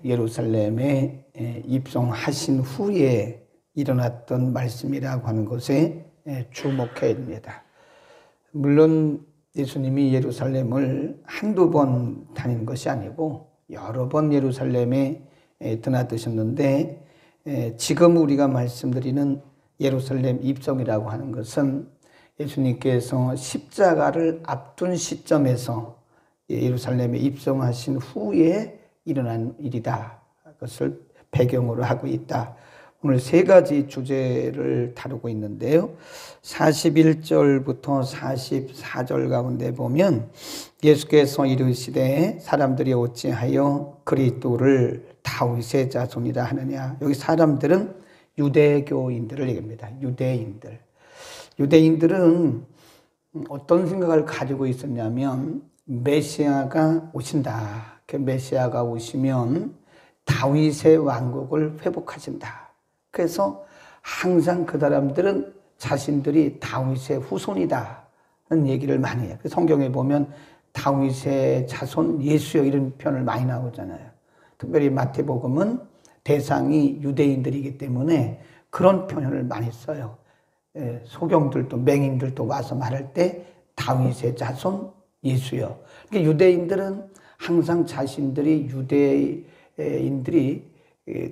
예루살렘에 입성하신 후에 일어났던 말씀이라고 하는 것에 주목해야 됩니다. 물론 예수님이 예루살렘을 한두 번 다닌 것이 아니고 여러 번 예루살렘에 드나드셨는데, 지금 우리가 말씀드리는 예루살렘 입성이라고 하는 것은 예수님께서 십자가를 앞둔 시점에서 예루살렘에 입성하신 후에 일어난 일이다. 그것을 배경으로 하고 있다. 오늘 세 가지 주제를 다루고 있는데요. 41절부터 44절 가운데 보면 예수께서 이르시되 사람들이 어찌하여 그리스도를 다윗의 자손이라 하느냐. 여기 사람들은 유대교인들을 얘기합니다. 유대인들은 어떤 생각을 가지고 있었냐면 메시아가 오신다. 그 메시아가 오시면 다윗의 왕국을 회복하신다. 그래서 항상 그 사람들은 자신들이 다윗의 후손이다는 얘기를 많이 해요. 성경에 보면 다윗의 자손 예수여 이런 표현을 많이 나오잖아요. 특별히 마태복음은 대상이 유대인들이기 때문에 그런 표현을 많이 써요. 소경들도 맹인들도 와서 말할 때 다윗의 자손 예수여. 그러니까 유대인들은 항상 자신들이 유대인들이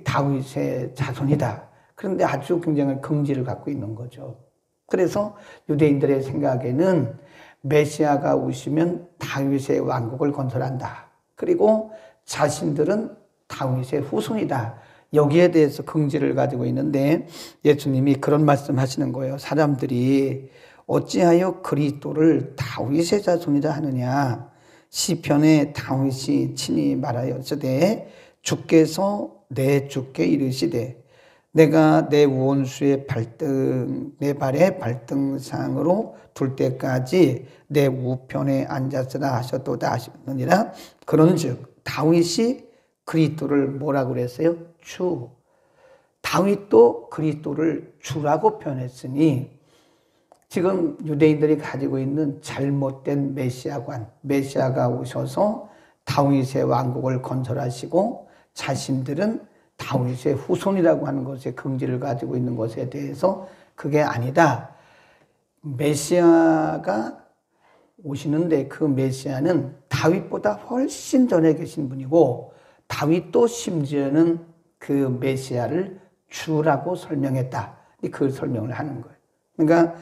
다윗의 자손이다. 그런데 아주 굉장히 긍지를 갖고 있는 거죠. 그래서 유대인들의 생각에는 메시아가 오시면 다윗의 왕국을 건설한다. 그리고 자신들은 다윗의 후손이다. 여기에 대해서 긍지를 가지고 있는데 예수님이 그런 말씀 하시는 거예요. 사람들이 어찌하여 그리스도를 다윗의 자손이라 하느냐. 시편에 다윗이 친히 말하였으되 주께서 내 주께 이르시되 내가 내 원수의 내 발의 발등상으로 둘 때까지 내 우편에 앉았으라 하셨도다 하시느니라. 그런즉 다윗이 그리스도를 뭐라고 그랬어요? 주. 다윗도 그리스도를 주라고 표현했으니 지금 유대인들이 가지고 있는 잘못된 메시아관, 메시아가 오셔서 다윗의 왕국을 건설하시고 자신들은 다윗의 후손이라고 하는 것에 긍지를 가지고 있는 것에 대해서 그게 아니다. 메시아가 오시는데 그 메시아는 다윗보다 훨씬 전에 계신 분이고 다윗도 심지어는 그 메시아를 주라고 설명했다. 그 설명을 하는 거예요. 그러니까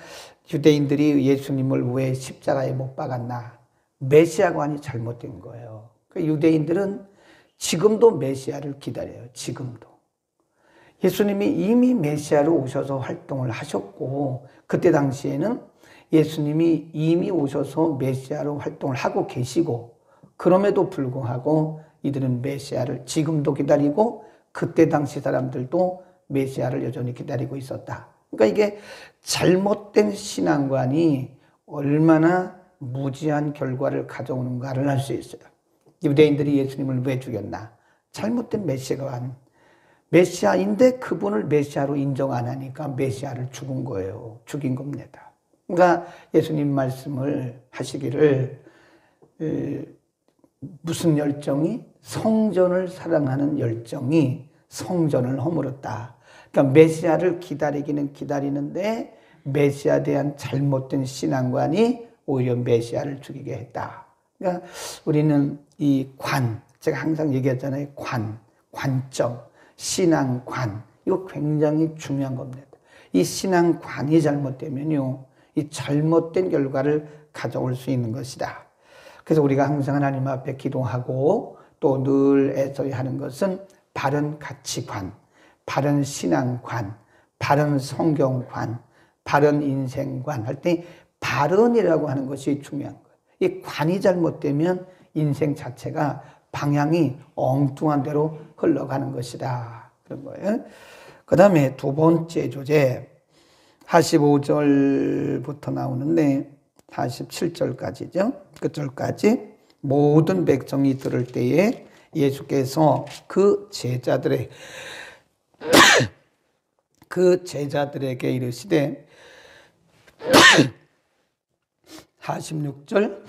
유대인들이 예수님을 왜 십자가에 못 박았나? 메시아관이 잘못된 거예요. 유대인들은 지금도 메시아를 기다려요. 지금도. 예수님이 이미 메시아로 오셔서 활동을 하셨고 그때 당시에는 예수님이 이미 오셔서 메시아로 활동을 하고 계시고 그럼에도 불구하고 이들은 메시아를 지금도 기다리고 그때 당시 사람들도 메시아를 여전히 기다리고 있었다. 그러니까 이게 잘못된 신앙관이 얼마나 무지한 결과를 가져오는가를 알 수 있어요. 유대인들이 예수님을 왜 죽였나? 잘못된 메시아관. 메시아인데 그분을 메시아로 인정 안 하니까 메시아를 죽은 거예요. 죽인 겁니다. 그러니까 예수님 말씀을 하시기를 무슨 열정이? 성전을 사랑하는 열정이 성전을 허물었다. 그러니까 메시아를 기다리기는 기다리는데 메시아에 대한 잘못된 신앙관이 오히려 메시아를 죽이게 했다. 그러니까 우리는 이 제가 항상 얘기했잖아요. 관점, 신앙관. 이거 굉장히 중요한 겁니다. 이 신앙관이 잘못되면요, 이 잘못된 결과를 가져올 수 있는 것이다. 그래서 우리가 항상 하나님 앞에 기도하고 또 늘 애써야 하는 것은 바른 가치관, 바른 신앙관, 바른 성경관, 바른 인생관 할 때 바른이라고 하는 것이 중요한 거예요. 이 관이 잘못되면 인생 자체가 방향이 엉뚱한 대로 흘러가는 것이다. 그런 거예요. 그 다음에 두 번째 주제 45절부터 나오는데 47절까지죠. 끝절까지 모든 백성이 들을 때에 예수께서 그 제자들에게 이르시되 46절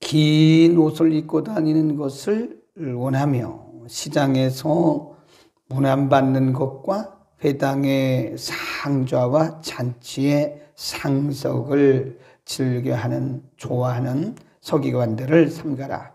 긴 옷을 입고 다니는 것을 원하며 시장에서 문안받는 것과 회당의 상좌와 잔치의 상석을 즐겨하는 좋아하는 서기관들을 삼가라.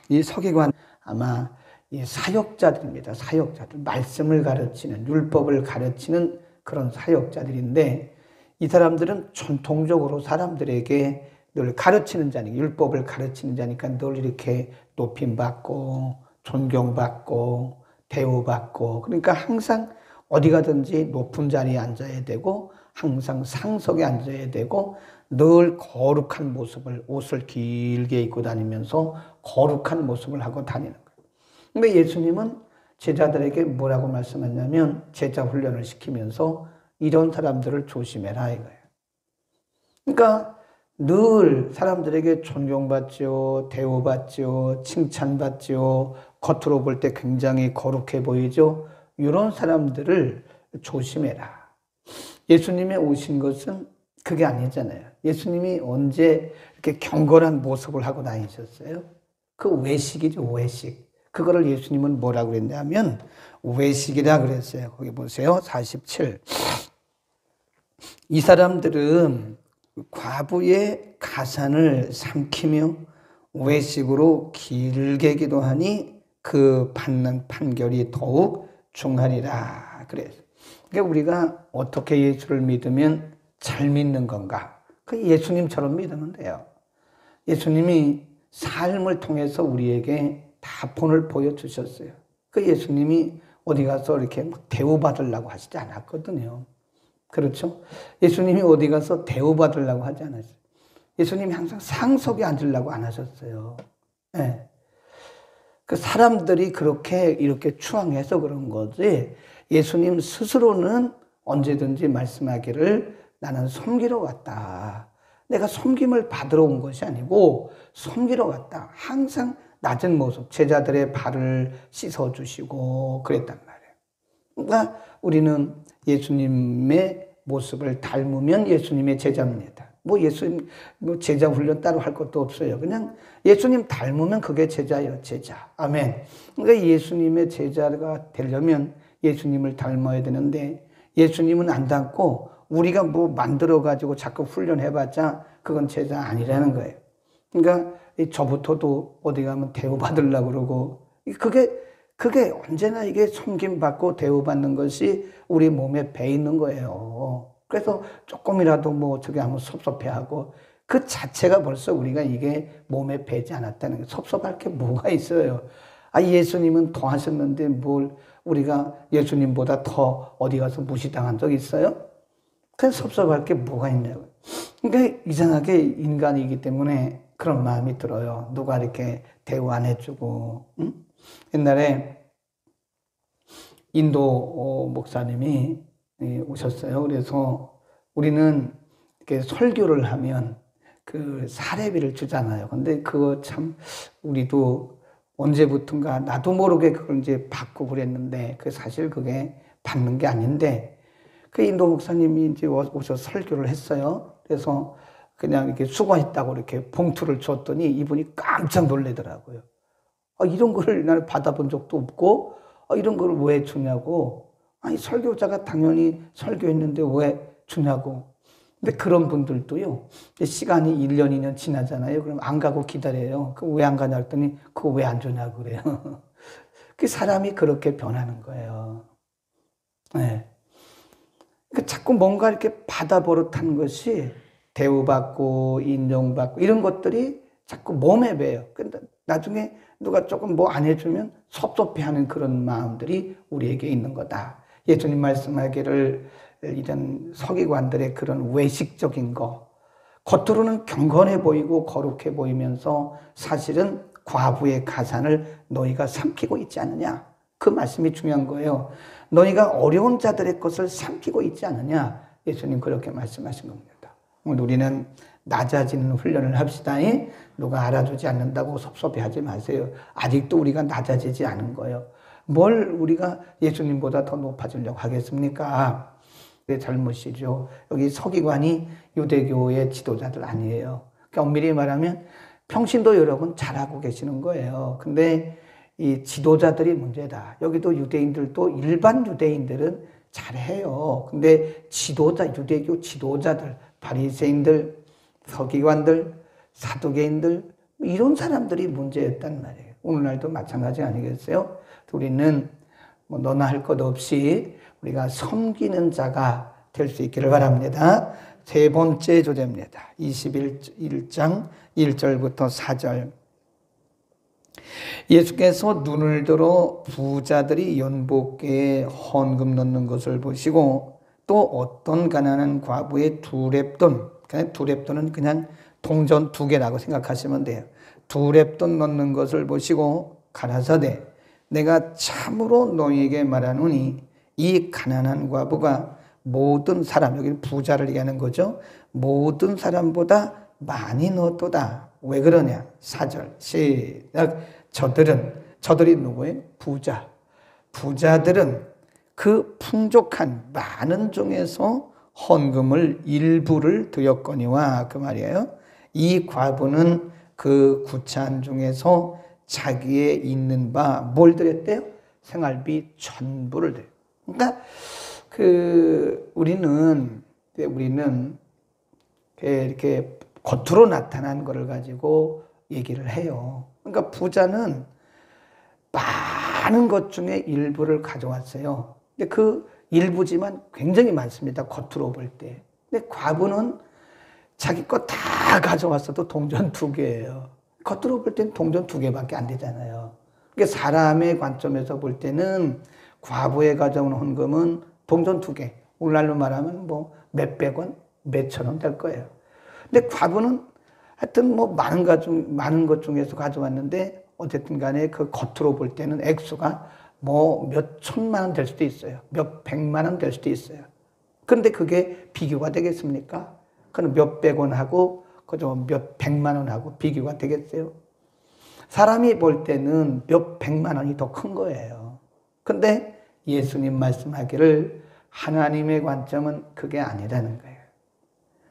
이 서기관 아마 이 사역자들입니다. 사역자들, 말씀을 가르치는, 율법을 가르치는 그런 사역자들인데, 이 사람들은 전통적으로 사람들에게 늘 가르치는 자니까, 율법을 가르치는 자니까 늘 이렇게 높임받고 존경받고 대우받고, 그러니까 항상 어디 가든지 높은 자리에 앉아야 되고 항상 상석에 앉아야 되고 늘 거룩한 모습을, 옷을 길게 입고 다니면서 거룩한 모습을 하고 다니는 거예요. 근데 예수님은 제자들에게 뭐라고 말씀하냐면, 제자 훈련을 시키면서 이런 사람들을 조심해라 이거예요. 그러니까 늘 사람들에게 존경받죠, 대우받죠, 칭찬받죠, 겉으로 볼 때 굉장히 거룩해 보이죠. 이런 사람들을 조심해라. 예수님이 오신 것은 그게 아니잖아요. 예수님이 언제 이렇게 경건한 모습을 하고 다니셨어요? 그 외식이죠, 외식. 그거를 예수님은 뭐라고 그랬냐면 외식이라 그랬어요. 거기 보세요. 47. 이 사람들은 과부의 가산을 삼키며 외식으로 길게 기도하니 그 받는 판결이 더욱 중하리라 그래서. 그러니까 우리가 어떻게 예수를 믿으면 잘 믿는 건가? 그 예수님처럼 믿으면 돼요. 예수님이 삶을 통해서 우리에게 다 본을 보여주셨어요. 그 예수님이 어디 가서 이렇게 막 대우받으려고 하시지 않았거든요. 그렇죠? 예수님이 어디 가서 대우받으려고 하지 않았어요. 예수님이 항상 상석에 앉으려고 안 하셨어요. 네. 그 사람들이 그렇게 이렇게 추앙해서 그런 거지, 예수님 스스로는 언제든지 말씀하기를 나는 섬기러 왔다. 내가 섬김을 받으러 온 것이 아니고 섬기러 왔다. 항상 낮은 모습, 제자들의 발을 씻어주시고 그랬단 말이에요. 그러니까 우리는 예수님의 모습을 닮으면 예수님의 제자입니다. 예수님 제자 훈련 따로 할 것도 없어요. 그냥 예수님 닮으면 그게 제자예요, 제자. 아멘. 그러니까 예수님의 제자가 되려면 예수님을 닮아야 되는데, 예수님은 안 닮고 우리가 만들어가지고 자꾸 훈련해봤자 그건 제자 아니라는 거예요. 그러니까 저부터도 어디 가면 대우받으려고 그러고, 그게 언제나 이게 섬김받고 대우받는 것이 우리 몸에 배 있는 거예요. 그래서 조금이라도 어떻게 하면 섭섭해하고, 그 자체가 벌써 우리가 이게 몸에 배지 않았다는 게, 섭섭할 게 뭐가 있어요. 예수님은 더 하셨는데 뭘 우리가 예수님보다 더 어디 가서 무시당한 적 있어요? 그래서 섭섭할 게 뭐가 있냐고. 그러니까 이상하게 인간이기 때문에 그런 마음이 들어요. 누가 이렇게 대우 안 해주고. 응? 옛날에 인도 목사님이 오셨어요. 그래서 우리는 이렇게 설교를 하면 그 사례비를 주잖아요. 근데 그거 참 우리도 언제부턴가 나도 모르게 그걸 이제 받고 그랬는데, 사실 그게 받는 게 아닌데, 그 인도 목사님이 이제 오셔서 설교를 했어요. 그래서 그냥 이렇게 수고했다고 이렇게 봉투를 줬더니 이분이 깜짝 놀라더라고요. 이런 거를 나는 받아본 적도 없고, 이런 거를 왜 주냐고. 설교자가 당연히 설교했는데 왜 주냐고. 근데 그런 분들도요, 시간이 1년, 2년 지나잖아요. 그럼 안 가고 기다려요. 왜 안 가냐 했더니 그거 왜 안 주냐고 그래요. 그 사람이 그렇게 변하는 거예요. 네. 그러니까 자꾸 뭔가 이렇게 받아버릇한 것이 대우받고 인정받고 이런 것들이 자꾸 몸에 배요. 근데 나중에 누가 조금 안 해주면 섭섭해하는 그런 마음들이 우리에게 있는 거다. 예수님 말씀하기를 이런 서기관들의 그런 외식적인 거, 겉으로는 경건해 보이고 거룩해 보이면서 사실은 과부의 가산을 너희가 삼키고 있지 않느냐. 그 말씀이 중요한 거예요. 너희가 어려운 자들의 것을 삼키고 있지 않느냐. 예수님 그렇게 말씀하신 겁니다. 오늘 우리는 낮아지는 훈련을 합시다. 누가 알아주지 않는다고 섭섭해하지 마세요. 아직도 우리가 낮아지지 않은 거예요. 뭘 우리가 예수님보다 더 높아지려고 하겠습니까? 그게 잘못이죠. 여기 서기관이 유대교의 지도자들 아니에요. 그러니까 엄밀히 말하면 평신도 여러분 잘하고 계시는 거예요. 근데 이 지도자들이 문제다. 여기도 유대인들도 일반 유대인들은 잘해요. 근데 유대교 지도자들, 바리새인들, 서기관들, 사두개인들 이런 사람들이 문제였단 말이에요. 오늘날도 마찬가지 아니겠어요? 우리는 뭐 너나 할 것 없이 우리가 섬기는 자가 될 수 있기를 바랍니다. 세 번째 조제입니다. 21장 1절부터 4절. 예수께서 눈을 들어 부자들이 연복계에 헌금 넣는 것을 보시고 또 어떤 가난한 과부의 두렙돈은 그냥 동전 2개라고 생각하시면 돼요. 두렙돈 넣는 것을 보시고 가라사대 내가 참으로 너희에게 말하노니 이 가난한 과부가 모든 사람, 여기는 부자를 얘기하는 거죠. 모든 사람보다 많이 넣었도다. 왜 그러냐? 4절 시작. 저들이 누구예요? 부자들은 그 풍족한 많은 중에서 헌금을 일부를 드렸거니와 그 말이에요. 이 과부는 그 구찬 중에서 자기의 있는 바 뭘 드렸대요? 생활비 전부를 드려요. 그러니까 우리는 이렇게 겉으로 나타난 것을 가지고 얘기를 해요. 그러니까 부자는 많은 것 중에 일부를 가져왔어요. 근데 그 일부지만 굉장히 많습니다. 겉으로 볼 때. 근데 과부는 자기 거 다 가져왔어도 동전 2개예요. 겉으로 볼 때는 동전 2개밖에 안 되잖아요. 그러니까 사람의 관점에서 볼 때는 과부에 가져온 헌금은 동전 2개. 오늘날로 말하면 뭐 몇백 원, 몇천 원 될 거예요. 근데 과부는 하여튼 뭐 많은 것 중에서 가져왔는데 어쨌든 간에 그 겉으로 볼 때는 액수가 뭐 몇 천만 원 될 수도 있어요. 몇 백만 원 될 수도 있어요. 그런데 그게 비교가 되겠습니까? 그건 몇백 원하고 그저 몇 백만 원하고 비교가 되겠어요? 사람이 볼 때는 몇 백만 원이 더 큰 거예요. 근데 예수님 말씀하기를 하나님의 관점은 그게 아니라는 거예요.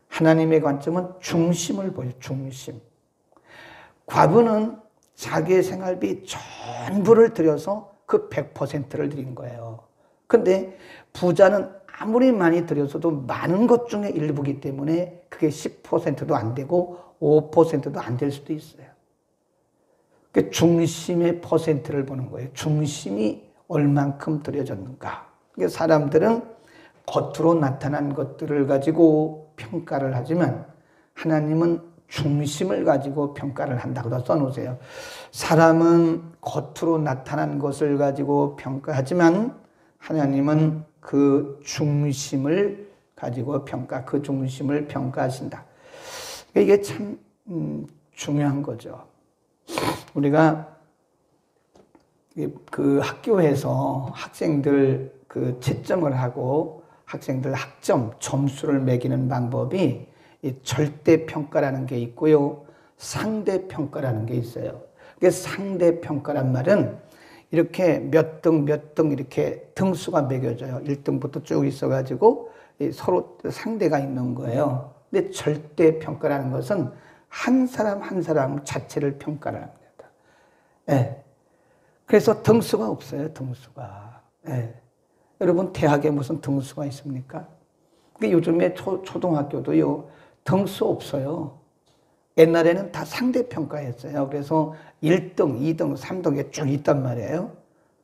하나님의 관점은 중심을 보여요. 중심. 과부는 자기의 생활비 전부를 들여서 그 100%를 드린 거예요. 근데 부자는 아무리 많이 들여서도 많은 것 중에 일부기 때문에 그게 10%도 안 되고 5%도 안 될 수도 있어요. 그 중심의 퍼센트를 보는 거예요. 중심이 얼만큼 들여졌는가. 사람들은 겉으로 나타난 것들을 가지고 평가를 하지만 하나님은 중심을 가지고 평가를 한다고 써놓으세요. 사람은 겉으로 나타난 것을 가지고 평가하지만 하나님은 그 중심을 가지고 그 중심을 평가하신다. 이게 참 중요한 거죠. 우리가 그 학교에서 학생들 그 채점을 하고 학생들 학점, 점수를 매기는 방법이 절대평가라는 게 있고요. 상대평가라는 게 있어요. 상대평가란 말은 이렇게 몇 등 이렇게 등수가 매겨져요. 1등부터 쭉 있어가지고 서로 상대가 있는 거예요. 근데 절대평가라는 것은 한 사람 한 사람 자체를 평가를 합니다. 네. 그래서 등수가 없어요. 등수가. 네. 여러분 대학에 무슨 등수가 있습니까? 요즘에 초등학교도요. 등수 없어요. 옛날에는 다 상대평가였어요. 그래서 1등, 2등, 3등이 쭉 있단 말이에요.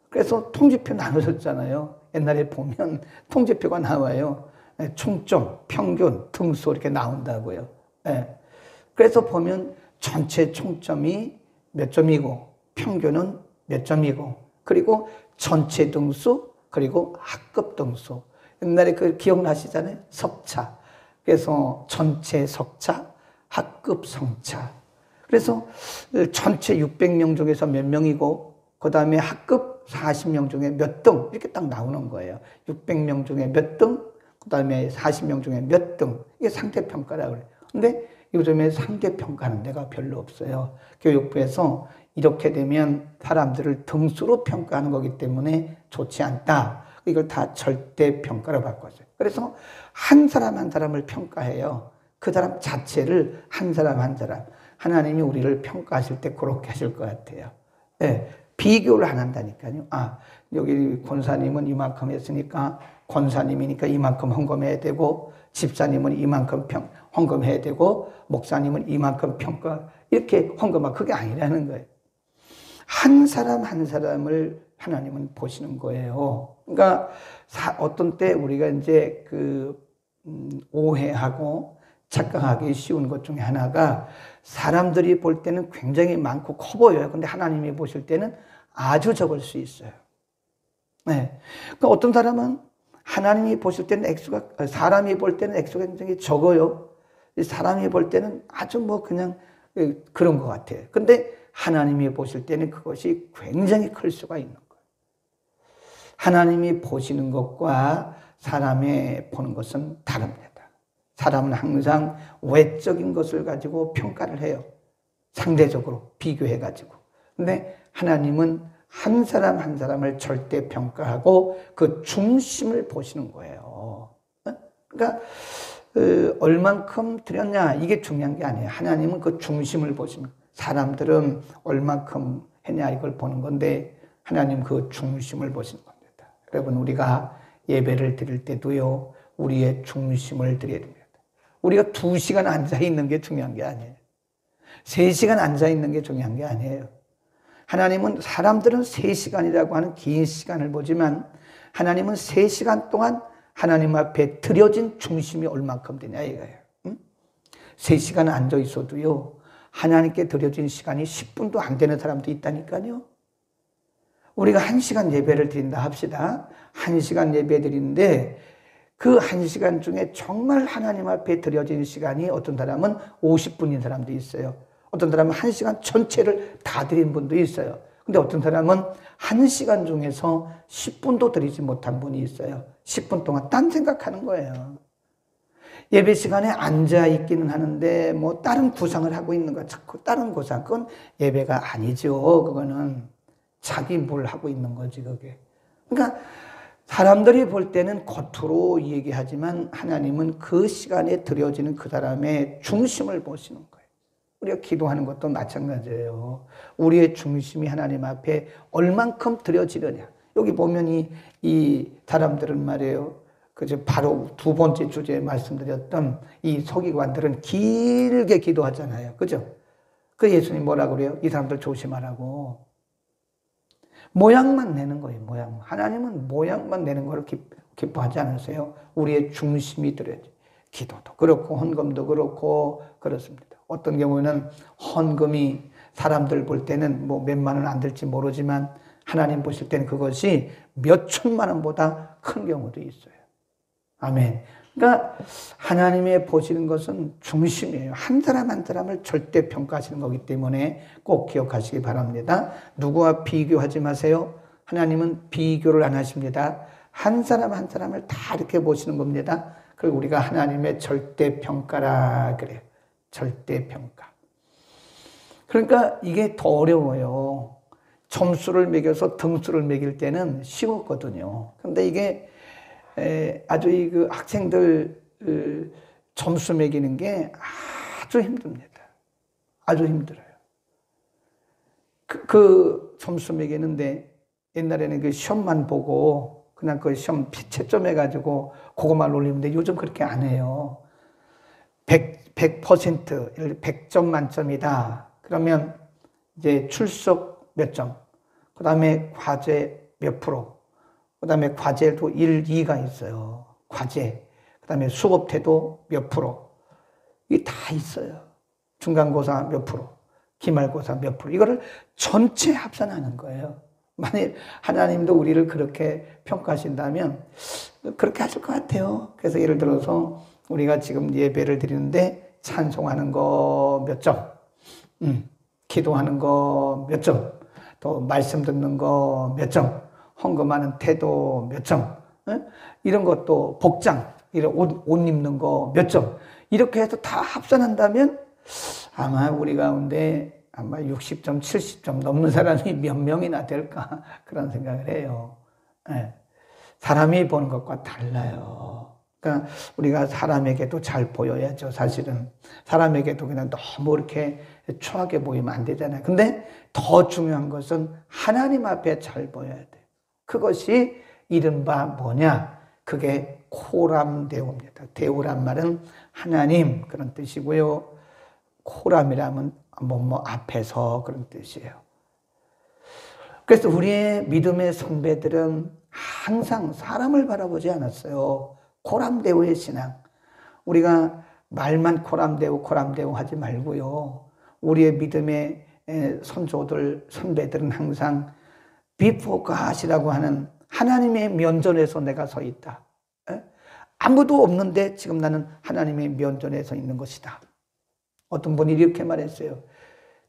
그래서 통지표 나눠졌잖아요. 옛날에 보면 통지표가 나와요. 총점, 평균, 등수 이렇게 나온다고요. 그래서 보면 전체 총점이 몇 점이고 평균은 몇 점이고 그리고 전체 등수 그리고 학급 등수. 옛날에 그 기억나시잖아요. 석차. 그래서 전체 석차, 학급 성차. 그래서 전체 600명 중에서 몇 명이고 그 다음에 학급 40명 중에 몇 등 이렇게 딱 나오는 거예요. 600명 중에 몇 등, 그 다음에 40명 중에 몇 등. 이게 상대평가라고 그래요. 근데 요즘에 상대평가하는 데가 별로 없어요. 교육부에서 이렇게 되면 사람들을 등수로 평가하는 거기 때문에 좋지 않다. 이걸 다 절대평가로 바꿨어요. 그래서 한 사람 한 사람을 평가해요. 그 사람 자체를 한 사람 한 사람. 하나님이 우리를 평가하실 때 그렇게 하실 것 같아요. 네, 비교를 안 한다니까요. 아, 여기 권사님은 이만큼 했으니까 권사님이니까 이만큼 헌금해야 되고, 집사님은 이만큼 헌금해야 되고, 목사님은 이만큼 평가, 이렇게 헌금하고, 그게 아니라는 거예요. 한 사람 한 사람을 하나님은 보시는 거예요. 그러니까 어떤 때 우리가 이제 오해하고 착각하기 쉬운 것 중에 하나가, 사람들이 볼 때는 굉장히 많고 커 보여요. 근데 하나님이 보실 때는 아주 적을 수 있어요. 네. 그러니까 어떤 사람은 하나님이 보실 때는 사람이 볼 때는 액수가 굉장히 적어요. 사람이 볼 때는 아주 뭐 그냥 그런 것 같아요. 근데 하나님이 보실 때는 그것이 굉장히 클 수가 있는 거예요. 하나님이 보시는 것과 사람이 보는 것은 다릅니다. 사람은 항상 외적인 것을 가지고 평가를 해요. 상대적으로 비교해가지고. 근데 하나님은 한 사람 한 사람을 절대 평가하고 그 중심을 보시는 거예요. 그러니까 얼만큼 드렸냐 이게 중요한 게 아니에요. 하나님은 그 중심을 보시면, 사람들은 얼만큼 했냐 이걸 보는 건데 하나님 그 중심을 보시는 겁니다. 여러분, 우리가 예배를 드릴 때도요, 우리의 중심을 드려야 됩니다. 우리가 2시간 앉아있는 게 중요한 게 아니에요. 3시간 앉아있는 게 중요한 게 아니에요. 하나님은, 사람들은 3시간이라고 하는 긴 시간을 보지만 하나님은 3시간 동안 하나님 앞에 드려진 중심이 얼만큼 되냐 이거예요. 3시간 앉아 있어도요, 하나님께 드려진 시간이 10분도 안 되는 사람도 있다니까요. 우리가 1시간 예배를 드린다 합시다. 1시간 예배 드리는데 그 1시간 중에 정말 하나님 앞에 드려진 시간이 어떤 사람은 50분인 사람도 있어요. 어떤 사람은 1시간 전체를 다 드린 분도 있어요. 근데 어떤 사람은 1시간 중에서 10분도 드리지 못한 분이 있어요. 10분 동안 딴 생각하는 거예요. 예배 시간에 앉아 있기는 하는데 뭐 다른 구상을 하고 있는 거, 자꾸 다른 구상. 그건 예배가 아니죠. 그거는 자기 뭘 하고 있는 거지, 그게. 그러니까 사람들이 볼 때는 겉으로 얘기하지만 하나님은 그 시간에 드려지는 그 사람의 중심을 보시는 거예요. 우리가 기도하는 것도 마찬가지예요. 우리의 중심이 하나님 앞에 얼만큼 드려지느냐. 여기 보면 이 사람들은 말이에요. 바로 2번째 주제에 말씀드렸던 이 서기관들은 길게 기도하잖아요. 그죠? 그 예수님 뭐라고 그래요? 이 사람들 조심하라고. 모양만 내는 거예요. 모양. 하나님은 모양만 내는 걸 기뻐하지 않으세요? 우리의 중심이 들어야지. 기도도 그렇고 헌금도 그렇고 그렇습니다. 어떤 경우에는 헌금이 사람들 볼 때는 뭐 몇만 원 안 될지 모르지만 하나님 보실 때는 그것이 몇 천만 원보다 큰 경우도 있어요. 아멘. 그러니까 하나님의 보시는 것은 중심이에요. 한 사람 한 사람을 절대 평가하시는 거기 때문에 꼭 기억하시기 바랍니다. 누구와 비교하지 마세요. 하나님은 비교를 안 하십니다. 한 사람 한 사람을 다 이렇게 보시는 겁니다. 그리고 우리가 하나님의 절대 평가라 그래요. 절대 평가. 그러니까 이게 더 어려워요. 점수를 매겨서 등수를 매길 때는 쉬웠거든요. 그런데 이게 아주 그 학생들 점수 매기는 게 아주 힘듭니다. 아주 힘들어요. 그 점수 매기는데 옛날에는 그 시험만 보고 그냥 그 시험 채점 해가지고 그것만 올리는데 요즘 그렇게 안 해요. 100%, 100점 만점이다. 그러면 이제 출석 몇 점, 그 다음에 과제 몇 프로, 그 다음에 과제도 1, 2가 있어요. 과제. 그 다음에 수업 태도 몇 프로. 이게 다 있어요. 중간고사 몇 프로, 기말고사 몇 프로. 이거를 전체 합산하는 거예요. 만일 하나님도 우리를 그렇게 평가하신다면 그렇게 하실 것 같아요. 그래서 예를 들어서 우리가 지금 예배를 드리는데 찬송하는 거 몇 점, 기도하는 거 몇 점, 또 말씀 듣는 거 몇 점, 헌금하는 태도 몇 점, 이런 것도 복장, 이런 옷 입는 거 몇 점, 이렇게 해서 다 합산한다면 아마 우리 가운데 아마 60점, 70점 넘는 사람이 몇 명이나 될까 그런 생각을 해요. 사람이 보는 것과 달라요. 그러니까 우리가 사람에게도 잘 보여야죠. 사실은 사람에게도 그냥 너무 이렇게 추하게 보이면 안 되잖아요. 근데 더 중요한 것은 하나님 앞에 잘 보여야 돼요. 그것이 이른바 뭐냐? 그게 코람데오입니다. 데오란 말은 하나님 그런 뜻이고요. 코람이라면 뭐 앞에서 그런 뜻이에요. 그래서 우리의 믿음의 선배들은 항상 사람을 바라보지 않았어요. 코람데오의 신앙. 우리가 말만 코람데오 하지 말고요. 우리의 믿음의 선조들, 선배들은 항상 before God이라고 하는 하나님의 면전에서 내가 서 있다. 아무도 없는데 지금 나는 하나님의 면전에 서 있는 것이다. 어떤 분이 이렇게 말했어요.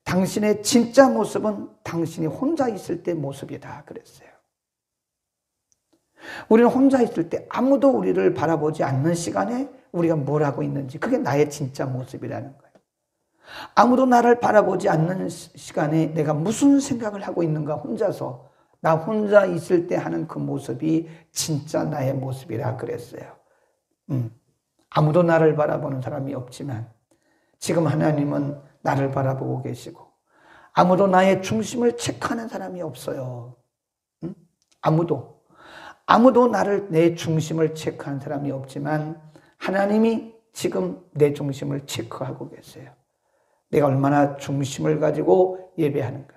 당신의 진짜 모습은 당신이 혼자 있을 때 모습이다 그랬어요. 우리는 혼자 있을 때 아무도 우리를 바라보지 않는 시간에 우리가 뭘 하고 있는지 그게 나의 진짜 모습이라는 거예요. 아무도 나를 바라보지 않는 시간에 내가 무슨 생각을 하고 있는가 혼자서 나 혼자 있을 때 하는 그 모습이 진짜 나의 모습이라 그랬어요. 아무도 나를 바라보는 사람이 없지만 지금 하나님은 나를 바라보고 계시고 아무도 나의 중심을 체크하는 사람이 없어요. 아무도 내 중심을 체크하는 사람이 없지만 하나님이 지금 내 중심을 체크하고 계세요. 내가 얼마나 중심을 가지고 예배하는가?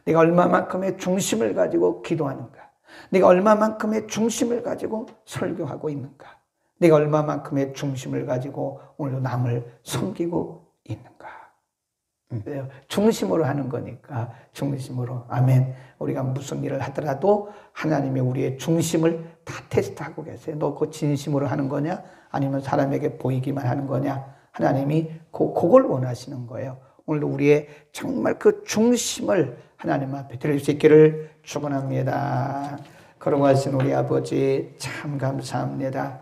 내가 얼마만큼의 중심을 가지고 기도하는가? 내가 얼마만큼의 중심을 가지고 설교하고 있는가? 내가 얼마만큼의 중심을 가지고 오늘도 남을 섬기고 있는가? 중심으로 하는 거니까 중심으로. 아멘. 우리가 무슨 일을 하더라도 하나님이 우리의 중심을 다 테스트하고 계세요. 너 그거 진심으로 하는 거냐? 아니면 사람에게 보이기만 하는 거냐? 하나님이 그걸 원하시는 거예요. 오늘도 우리의 정말 그 중심을 하나님 앞에 드릴 수 있기를 축원합니다. 걸어가신 우리 아버지 참 감사합니다.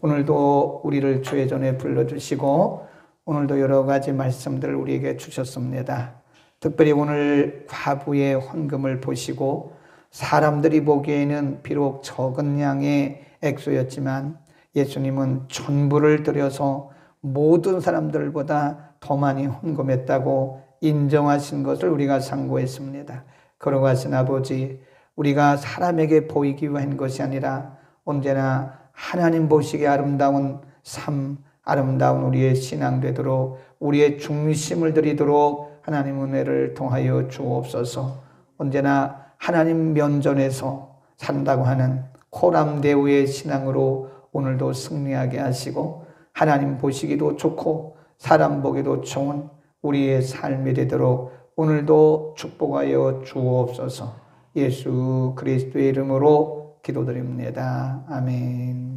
오늘도 우리를 주의 전에 불러주시고 오늘도 여러 가지 말씀들을 우리에게 주셨습니다. 특별히 오늘 과부의 헌금을 보시고 사람들이 보기에는 비록 적은 양의 액수였지만 예수님은 전부를 들여서 모든 사람들보다 더 많이 헌금했다고 인정하신 것을 우리가 상고했습니다. 걸어가신 아버지, 우리가 사람에게 보이기 위한 것이 아니라 언제나 하나님 보시기에 아름다운 삶, 아름다운 우리의 신앙 되도록 우리의 중심을 드리도록 하나님 은혜를 통하여 주옵소서. 언제나 하나님 면전에서 산다고 하는 코람데오의 신앙으로 오늘도 승리하게 하시고 하나님 보시기도 좋고 사람 보기도 좋은 우리의 삶이 되도록 오늘도 축복하여 주옵소서. 예수 그리스도의 이름으로 기도드립니다. 아멘.